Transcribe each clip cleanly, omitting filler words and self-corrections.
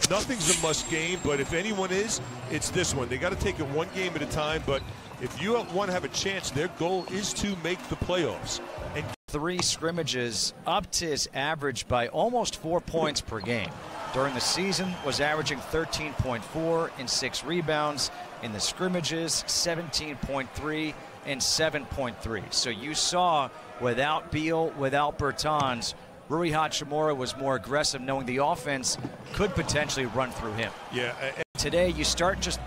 nothing's a must game, but if anyone is, it's this one. They got to take it one game at a time, but if you want to have a chance, their goal is to make the playoffs. And 3 scrimmages, upped his average by almost 4 points per game. During the season, was averaging 13.4 and 6 rebounds. In the scrimmages, 17.3 and 7.3. So you saw, without Beal, without Bertans, Rui Hachimura was more aggressive, knowing the offense could potentially run through him. Yeah. Today, you start just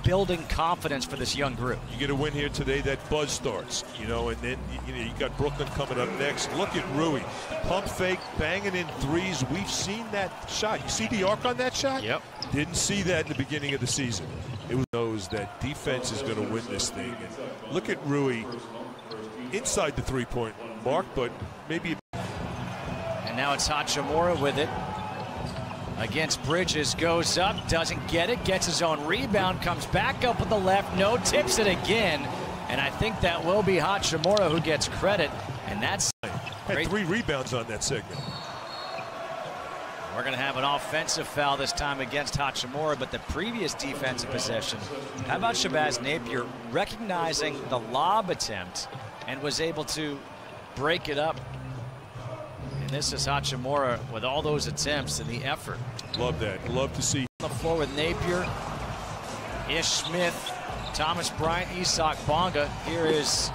building confidence for this young group. You get a win here today, that buzz starts, and then you got Brooklyn coming up next. Look at Rui, pump fake, banging in threes. We've seen that shot. You see the arc on that shot? Yep. Didn't see that in the beginning of the season. It knows that defense is going to win this thing. And look at Rui inside the three-point mark, but maybe. And now it's Hachimura with it. Against Bridges, goes up, doesn't get it, gets his own rebound, comes back up with the left, no, tips it again. And I think that will be Hachimura who gets credit, and that's had 3 rebounds on that segment. We're going to have an offensive foul this time against Hachimura, but the previous defensive possession, how about Shabazz Napier recognizing the lob attempt and was able to break it up? And this is Hachimura with all those attempts and the effort. Love that. Love to see. On the floor with Napier, Ish Smith, Thomas Bryant, Isak Bonga. Here is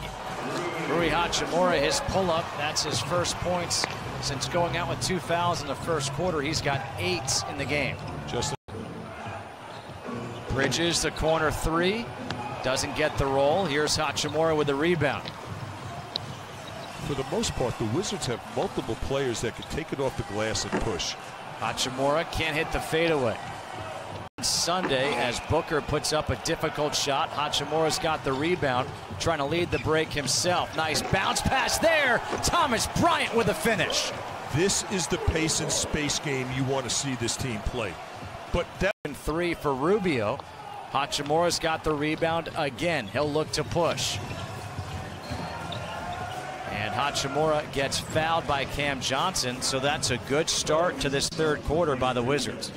Rui Hachimura, his pull-up. That's his first points since going out with 2 fouls in the first quarter. He's got 8 in the game. Bridges, the corner 3. Doesn't get the roll. Here's Hachimura with the rebound. For the most part, the Wizards have multiple players that can take it off the glass and push. Hachimura can't hit the fadeaway. Sunday, as Booker puts up a difficult shot, Hachimura's got the rebound, trying to lead the break himself. Nice bounce pass there. Thomas Bryant with a finish. This is the pace and space game you want to see this team play. But that 3 for Rubio. Hachimura's got the rebound again. He'll look to push. And Hachimura gets fouled by Cam Johnson, so that's a good start to this third quarter by the Wizards.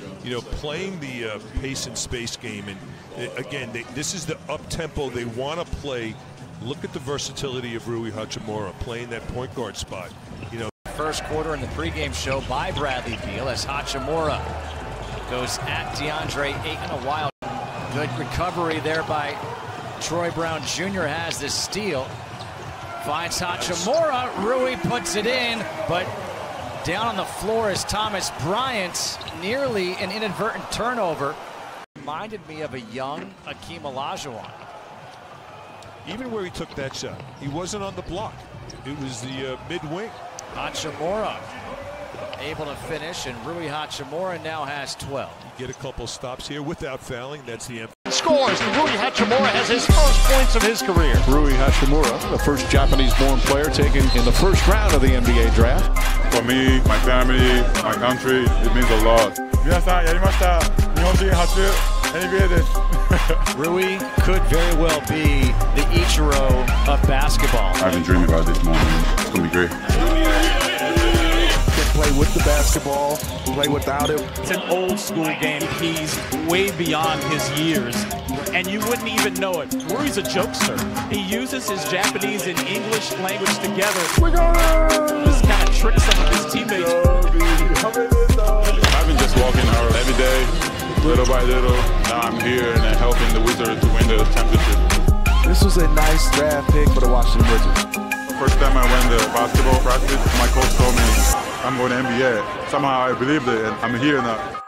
Playing the pace and space game, and again, this is the up-tempo they want to play. Look at the versatility of Rui Hachimura playing that point guard spot. First quarter in the pregame show by Bradley Beal as Hachimura goes at DeAndre Ayton. A wild, good recovery there by Troy Brown Jr. has this steal. Finds Hachimura, Rui puts it in, but down on the floor is Thomas Bryant, nearly an inadvertent turnover. Reminded me of a young Akeem Olajuwon. Even where he took that shot, he wasn't on the block. It was the mid-wing. Hachimura able to finish, and Rui Hachimura now has 12. You get a couple stops here without fouling. That's the emphasis. Scores. Rui Hachimura has his first points of his career. Rui Hachimura, the first Japanese-born player taken in the first round of the NBA draft. For me, my family, my country, it means a lot. 皆さんやりました。日本人初 NBA です。Rui could very well be the Ichiro of basketball. I've been dreaming about this moment. It's going to be great. Play with the basketball, play without it. It's an old school game. He's way beyond his years, and you wouldn't even know it. Rui's a jokester. He uses his Japanese and English language together. Just kind of trick some of his teammates. I've been just walking out every day, little by little. Now I'm here and helping the Wizards to win the championship. This was a nice draft pick for the Washington Wizards. First time I went to basketball practice, my coach told me I'm going to NBA. Somehow I believed it, and I'm here now.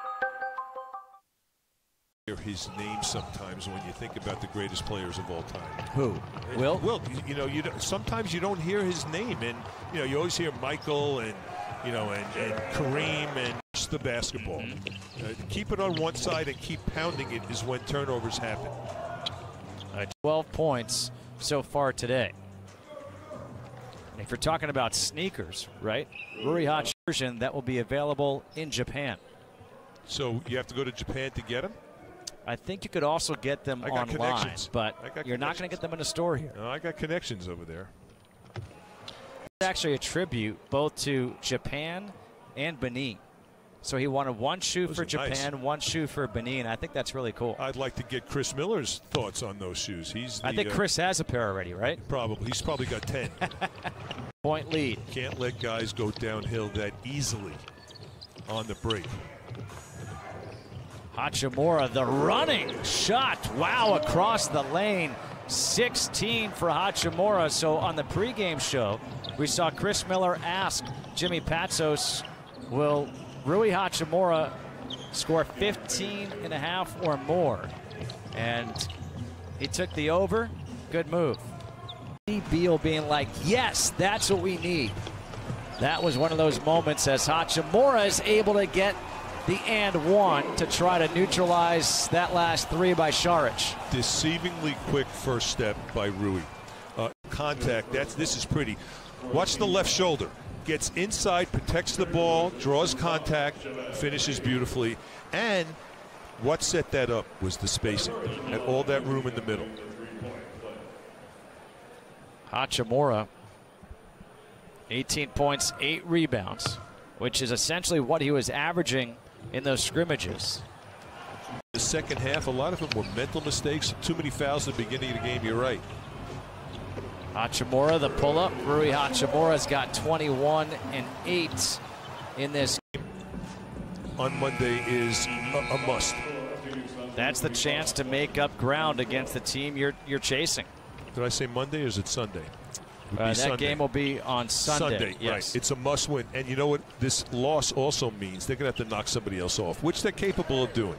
His name sometimes when you think about the greatest players of all time. Who? Will? Will. Sometimes you don't hear his name, and you always hear Michael and and Kareem and the basketball. Keep it on one side and keep pounding it is when turnovers happen. 12 points so far today. And if you're talking about sneakers, right? Rui Hachimura version that will be available in Japan. So you have to go to Japan to get them? I think you could also get them online, but you're not going to get them in a store here. No, I got connections over there. It's actually a tribute both to Japan and Benin. So he wanted one shoe Those for are Japan, nice. one shoe for Benin. I think that's really cool. I'd like to get Chris Miller's thoughts on those shoes. I think Chris has a pair already, right? Probably. He's probably got 10. Point lead. Can't let guys go downhill that easily on the break. Hachimura, the running shot. Wow, across the lane. 16 for Hachimura. So on the pregame show, we saw Chris Miller ask Jimmy Patsos, will Rui Hachimura score 15.5 or more? And he took the over. Good move. Beal being like, yes, that's what we need. That was one of those moments as Hachimura is able to get the and one to try to neutralize that last three by Šarić. Deceivingly quick first step by Rui. Contact, this is pretty. Watch the left shoulder. Gets inside, protects the ball, draws contact, finishes beautifully. And what set that up was the spacing and all that room in the middle. Hachimura, 18 points, 8 rebounds, which is essentially what he was averaging in those scrimmages. The second half, a lot of them were mental mistakes. Too many fouls at the beginning of the game, you're right. Hachimura, the pull-up. Rui Hachimura's got 21 and 8 in this. On Monday is a must. That's the chance to make up ground against the team you're chasing. Did I say Monday or is it Sunday? That Sunday. game will be on Sunday. Yes. Right. It's a must win. And you know what this loss also means? They're going to have to knock somebody else off, which they're capable of doing.